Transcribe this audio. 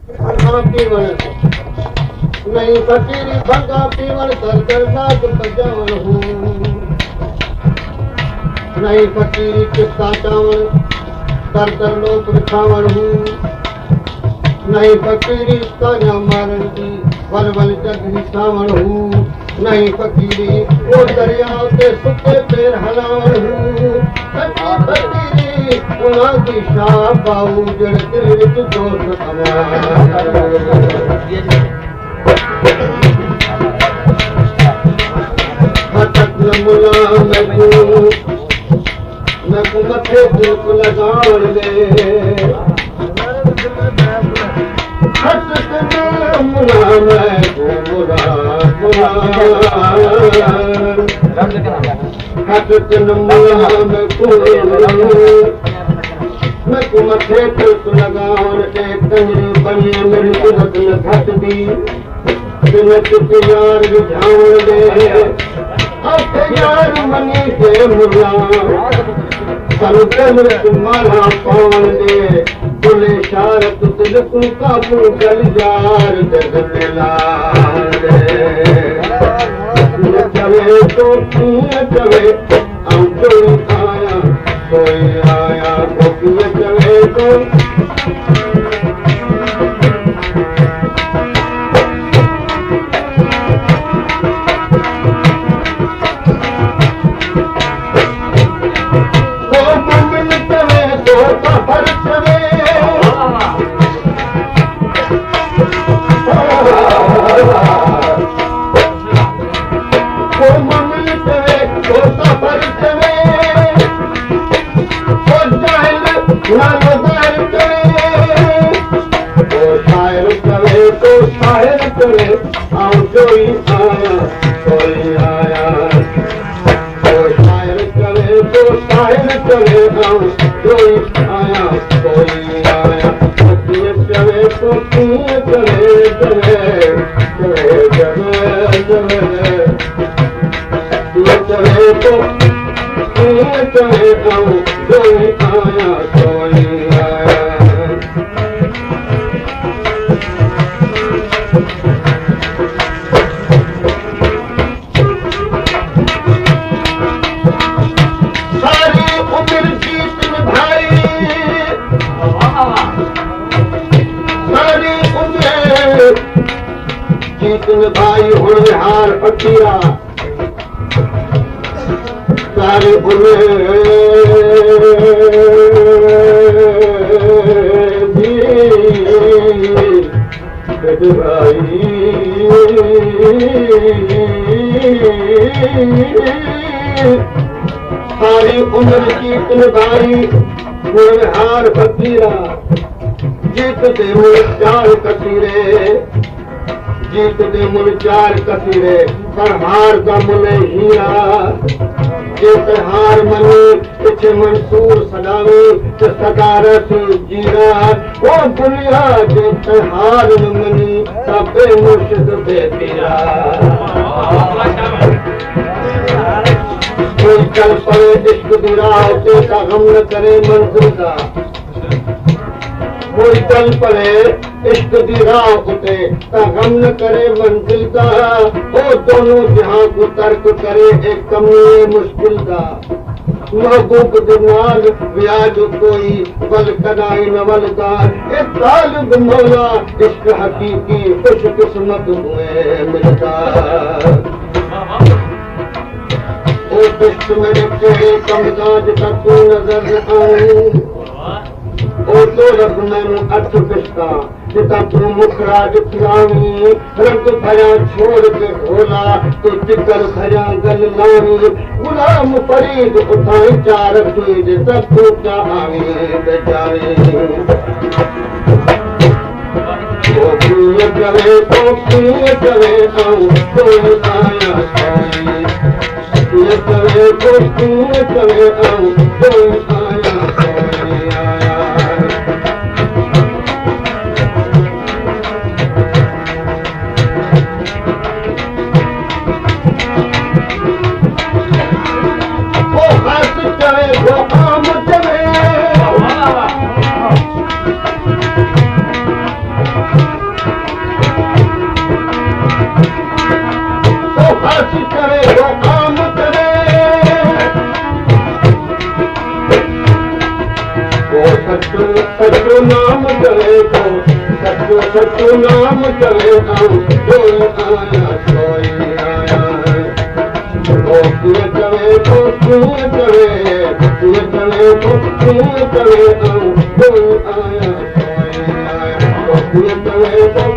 पीवण नहीं फकीरी भंगा पीवण कर कर नाग बजावण हूँ नहीं फकीरी किस्सा चावण कर कर लोक दिखावण हूँ नहीं फकीरी कान्या मारण की वन वन जग हिसावण हूँ नहीं फकीरी वो दरियाओं के सुखे पैर हलावण हूँ सच्ची फकीरी उन्हां की शाह पाऊ जड़ दिल विच जोश हटक न मुला मैं को मथे दिल को लगावण दे हटक न मुला मैं को मुला हटक न मुला मैं को मैं को मथे दिल को लगावण दे कंजरी बनी मेरी सूरत न घट दी बिन चुक यार विझावण दे आखे यार मनी से मुला सनकल माला पावण दे बोले शारत तिलकू काबू गल जार जगलाल दे चवे तो चवे हम कोई आया चवे तो भाई होनहार फकीरा सारे बोले भाई सारी उम्र जीतन भाई होनहार फकीरा जीत दे मुल्क चार कसीरे जीत दे मुल चार कसीरे पर हार का मुले हीरा जीत हार मनी पिछे मंसूर सदावी तो सदारत जीरा वो दुनिया जीत हार मनी सबे मुर्शिद बेपीरा कोई चल पड़े इश्क दी राह ते का गम न करे मंजिल का कोई चल पड़े इश्क दी राह उते ता गम न करे मंजिल का वो दोनों जहां को तर्क करे एक कमी मुश्किल का महबूब दिनाल व्याज कोई बल कदाई नवल का इस तालिब मौला इश्क हकीकी खुश किस्मत हुए मिलता ओ किश्त मेरे तेरे कमकाज तक तू नजर आऊं ओ तो रब मैनू अठ पिस्ता जिता तू मुखराज खिलावी रंग भया छोड़ के ढोला तू चिकर भया गल लावी गुलाम फरीद उठाई चार चीज सब तू क्या आवी बेचारे ओ पिए चले आऊं कोई आया चले तो चले आऊं कोई आया सचो नाम चवे कोई आया कोई आया कीअं चवे तो कीअं चवे कीअं चवे तो कीअं चवे कोई आया कोई आया कीअं चवे तो